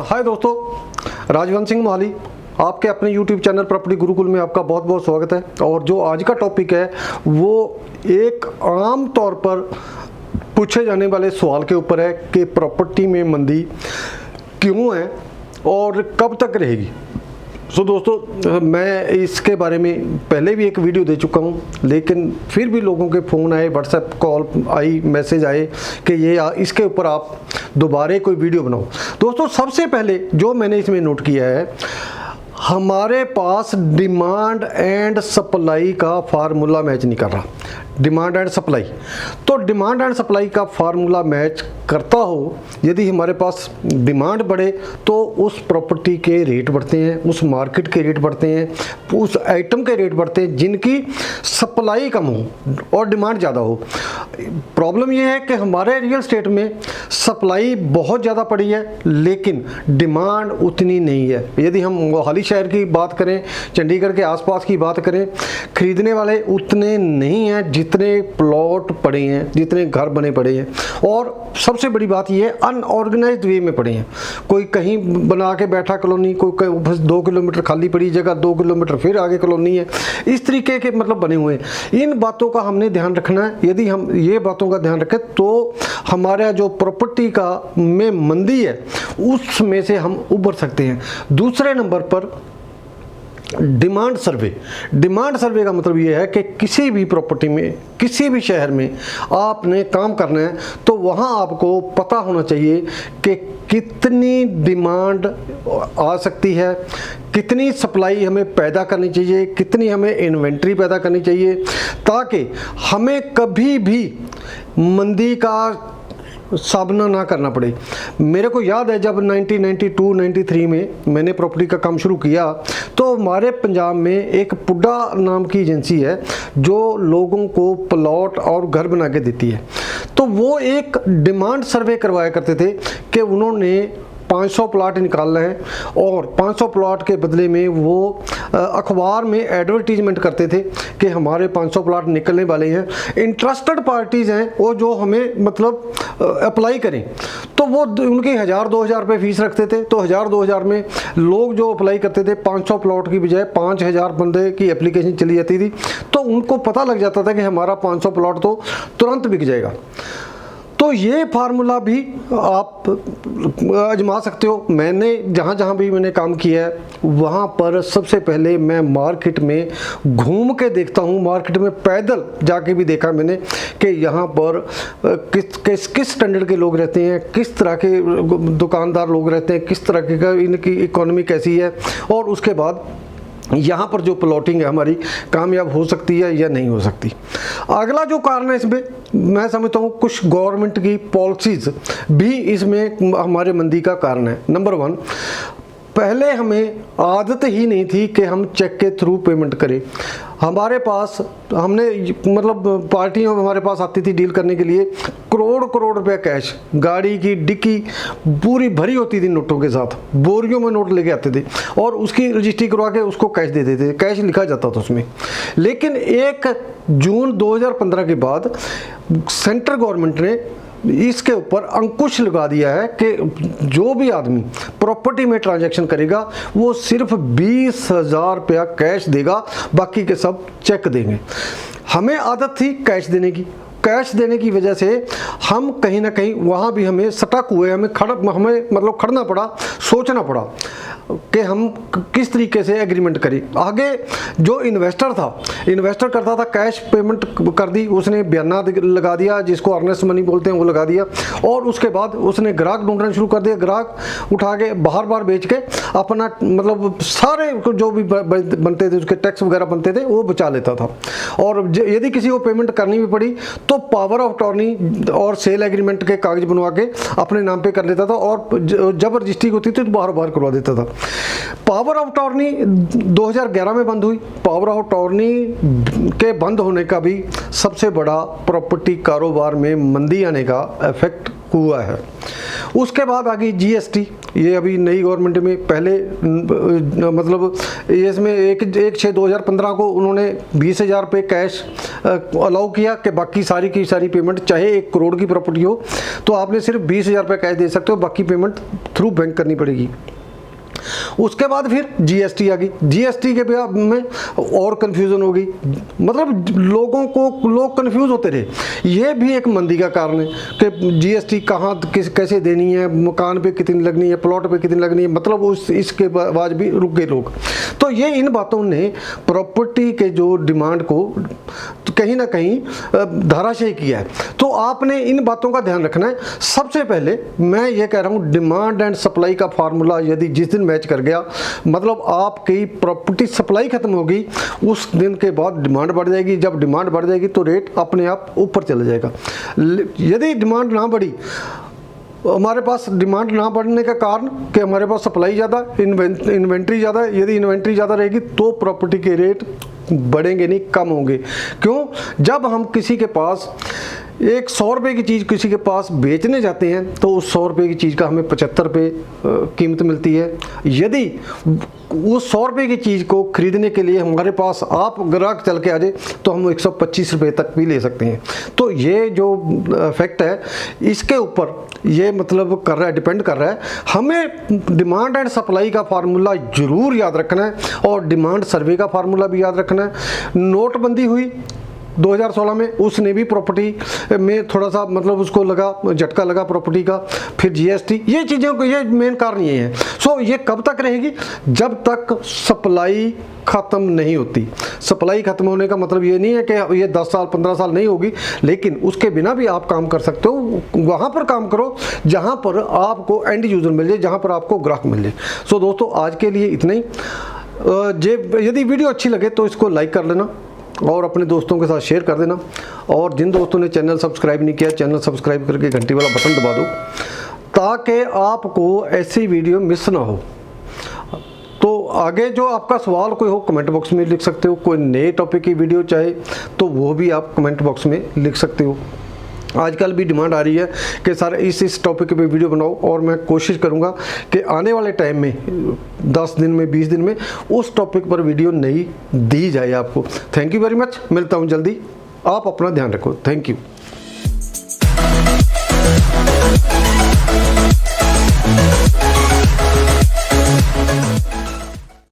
हाय दोस्तों, राजवंश सिंह माली आपके अपने YouTube चैनल प्रॉपर्टी गुरुकुल में आपका बहुत बहुत स्वागत है। और जो आज का टॉपिक है वो एक आम तौर पर पूछे जाने वाले सवाल के ऊपर है कि प्रॉपर्टी में मंदी क्यों है और कब तक रहेगी। दोस्तों, मैं इसके बारे में पहले भी एक वीडियो दे चुका हूं, लेकिन फिर भी लोगों के फ़ोन आए, व्हाट्सएप कॉल आई, मैसेज आए कि इसके ऊपर आप दोबारा कोई वीडियो बनाओ। दोस्तों, सबसे पहले जो मैंने इसमें नोट किया है, हमारे पास डिमांड एंड सप्लाई का फार्मूला मैच नहीं कर रहा। डिमांड एंड सप्लाई, तो डिमांड एंड सप्लाई का फार्मूला मैच करता हो, यदि हमारे पास डिमांड बढ़े तो उस प्रॉपर्टी के रेट बढ़ते हैं, उस मार्केट के रेट बढ़ते हैं, उस आइटम के रेट बढ़ते हैं जिनकी सप्लाई कम हो और डिमांड ज़्यादा हो। प्रॉब्लम यह है कि हमारे रियल स्टेट में सप्लाई बहुत ज़्यादा पड़ी है लेकिन डिमांड उतनी नहीं है। यदि हम मोहाली शहर की बात करें, चंडीगढ़ के आसपास की बात करें, खरीदने वाले उतने नहीं हैं जितने प्लॉट पड़े हैं, जितने घर बने पड़े हैं। और सबसे बड़ी बात यह है, अनऑर्गेनाइज्ड वे में पड़े हैं। कोई कहीं बना के बैठा कॉलोनी, कोई बस 2 किलोमीटर खाली पड़ी जगह, 2 किलोमीटर फिर आगे कॉलोनी है, इस तरीके के मतलब बने हुए हैं। इन बातों का हमने ध्यान रखना है। यदि हम ये बातों का ध्यान रखें तो हमारा जो प्रॉपर्टी का में मंदी है उसमें से हम उबर सकते हैं। दूसरे नंबर पर डिमांड सर्वे। डिमांड सर्वे का मतलब ये है कि किसी भी प्रॉपर्टी में, किसी भी शहर में आपने काम करना है तो वहाँ आपको पता होना चाहिए कि कितनी डिमांड आ सकती है, कितनी सप्लाई हमें पैदा करनी चाहिए, कितनी हमें इन्वेंट्री पैदा करनी चाहिए, ताकि हमें कभी भी मंदी का सामना ना करना पड़े। मेरे को याद है जब 1992-93 में मैंने प्रॉपर्टी का काम शुरू किया तो हमारे पंजाब में एक पुड्डा नाम की एजेंसी है जो लोगों को प्लॉट और घर बना के देती है। तो वो एक डिमांड सर्वे करवाया करते थे कि उन्होंने 500 प्लाट निकालना है और 500 प्लाट के बदले में वो अखबार में एडवर्टीजमेंट करते थे कि हमारे 500 प्लाट निकलने वाले हैं, इंटरेस्टेड पार्टीज़ हैं वो जो हमें मतलब अप्लाई करें। तो वो उनकी 1000-2000 रुपये फीस रखते थे। तो 1000-2000 में लोग जो अप्लाई करते थे, 500 प्लाट की बजाय 5000 बंदे की एप्लीकेशन चली जाती थी। तो उनको पता लग जाता था कि हमारा 500 प्लाट तो तुरंत बिक जाएगा। तो ये फार्मूला भी आप आजमा सकते हो। मैंने जहाँ भी मैंने काम किया है वहाँ पर सबसे पहले मैं मार्केट में घूम के देखता हूँ, मार्केट में पैदल जाके भी देखा मैंने कि यहाँ पर किस स्टैंडर्ड के लोग रहते हैं, किस तरह के दुकानदार लोग रहते हैं, किस तरह की इनकी इकोनॉमी कैसी है, और उसके बाद यहाँ पर जो प्लॉटिंग है हमारी कामयाब हो सकती है या नहीं हो सकती। अगला जो कारण है इसमें, मैं समझता हूँ कुछ गवर्नमेंट की पॉलिसीज़ भी इसमें हमारे मंदी का कारण है। नंबर 1, पहले हमें आदत ही नहीं थी कि हम चेक के थ्रू पेमेंट करें। हमारे पास हमने मतलब पार्टियाँ हमारे पास आती थी डील करने के लिए, करोड़ रुपए कैश, गाड़ी की डिक्की पूरी भरी होती थी नोटों के साथ, बोरियों में नोट लेके आते थे और उसकी रजिस्ट्री करवा के उसको कैश दे देते थे, कैश लिखा जाता था उसमें। लेकिन 1 जून 2015 के बाद सेंट्रल गवर्नमेंट ने इसके ऊपर अंकुश लगा दिया है कि जो भी आदमी प्रॉपर्टी में ट्रांजैक्शन करेगा वो सिर्फ 20,000 रुपया कैश देगा, बाकी के सब चेक देंगे। हमें आदत थी कैश देने की। कैश देने की वजह से हम कहीं ना कहीं वहाँ भी हमें सटक हुए, हमें मतलब खड़ना पड़ा, सोचना पड़ा कि हम किस तरीके से एग्रीमेंट करें। आगे जो इन्वेस्टर था, इन्वेस्टर करता था कैश पेमेंट कर दी, उसने बयाना लगा दिया जिसको अर्नेस्ट मनी बोलते हैं वो लगा दिया, और उसके बाद उसने ग्राहक ढूंढना शुरू कर दिया। ग्राहक उठा के बाहर बेच के अपना मतलब सारे जो भी बनते थे उसके टैक्स वगैरह बनते थे वो बचा लेता था। और यदि किसी को पेमेंट करनी भी पड़ी तो पावर ऑफ अटॉर्नी और सेल एग्रीमेंट के कागज बनवा के अपने नाम पे कर लेता था और जब रजिस्ट्री होती थी तो बाहर करवा देता था। पावर ऑफ अटॉर्नी 2011 में बंद हुई। पावर ऑफ अटॉर्नी के बंद होने का भी सबसे बड़ा प्रॉपर्टी कारोबार में मंदी आने का इफेक्ट हुआ है। उसके बाद आ गई जीएसटी। ये अभी नई गवर्नमेंट में पहले मतलब इसमें 1/6/2015 को उन्होंने 20,000 रुपये कैश अलाउ किया कि बाकी सारी की सारी पेमेंट, चाहे 1 करोड़ की प्रॉपर्टी हो तो आपने सिर्फ 20,000 रुपये कैश दे सकते हो, बाकी पेमेंट थ्रू बैंक करनी पड़ेगी। उसके बाद फिर जीएसटी आ गई। जीएसटी के बाद में और कन्फ्यूज़न हो गई, मतलब लोग कन्फ्यूज़ होते रहे। ये भी एक मंदी का कारण है कि जीएसटी कहाँ कैसे देनी है, मकान पे कितनी लगनी है, प्लॉट पे कितनी लगनी है, मतलब इसके बाद भी रुक गए लोग। तो ये इन बातों ने प्रॉपर्टी के जो डिमांड को कहीं ना कहीं धराशायी किया है। तो आपने इन बातों का ध्यान रखना है। सबसे पहले मैं ये कह रहा हूँ, डिमांड एंड सप्लाई का फार्मूला यदि जिस दिन मैच कर गया, मतलब आपकी प्रॉपर्टी सप्लाई खत्म होगी, उस दिन के बाद डिमांड बढ़ जाएगी। जब डिमांड बढ़ जाएगी तो रेट अपने आप ऊपर चला जाएगा। यदि डिमांड ना बढ़ी, हमारे पास डिमांड ना बढ़ने का कारण कि हमारे पास सप्लाई ज़्यादा, इन्वेंट्री ज़्यादा है। यदि इन्वेंट्री ज़्यादा रहेगी तो प्रॉपर्टी के रेट बढ़ेंगे नहीं, कम होंगे। क्यों? जब हम किसी के पास एक 100 रुपये की चीज़ किसी के पास बेचने जाते हैं तो उस 100 रुपये की चीज़ का हमें 75 रुपये कीमत मिलती है। यदि उस 100 रुपये की चीज़ को खरीदने के लिए हमारे पास आप ग्राहक चल के आ जाए तो हम 125 रुपये तक भी ले सकते हैं। तो ये जो फैक्ट है, इसके ऊपर ये मतलब कर रहा है, डिपेंड कर रहा है। हमें डिमांड एंड सप्लाई का फार्मूला जरूर याद रखना है और डिमांड सर्वे का फार्मूला भी याद रखना है। नोटबंदी हुई 2016 में, उसने भी प्रॉपर्टी में थोड़ा सा मतलब उसको लगा, झटका लगा प्रॉपर्टी का। फिर जीएसटी, ये चीज़ों को, ये मेन कारण ये है। सो ये कब तक रहेगी? जब तक सप्लाई ख़त्म नहीं होती। सप्लाई ख़त्म होने का मतलब ये नहीं है कि ये 10 साल 15 साल नहीं होगी, लेकिन उसके बिना भी आप काम कर सकते हो। वहाँ पर काम करो जहाँ पर आपको एंड यूज़र मिल जाए, जहाँ पर आपको ग्राहक मिल जाए। सो दोस्तों, आज के लिए इतना ही। यदि वीडियो अच्छी लगे तो इसको लाइक कर लेना और अपने दोस्तों के साथ शेयर कर देना। और जिन दोस्तों ने चैनल सब्सक्राइब नहीं किया, चैनल सब्सक्राइब करके घंटी वाला बटन दबा दो ताकि आपको ऐसी वीडियो मिस ना हो। तो आगे जो आपका सवाल कोई हो कमेंट बॉक्स में लिख सकते हो। कोई नए टॉपिक की वीडियो चाहे तो वो भी आप कमेंट बॉक्स में लिख सकते हो। आजकल भी डिमांड आ रही है कि सर इस टॉपिक पे वीडियो बनाओ, और मैं कोशिश करूंगा कि आने वाले टाइम में 10 दिन में 20 दिन में उस टॉपिक पर वीडियो नई दी जाए आपको। Thank you very much. मिलता हूं जल्दी। आप अपना ध्यान रखो। Thank you.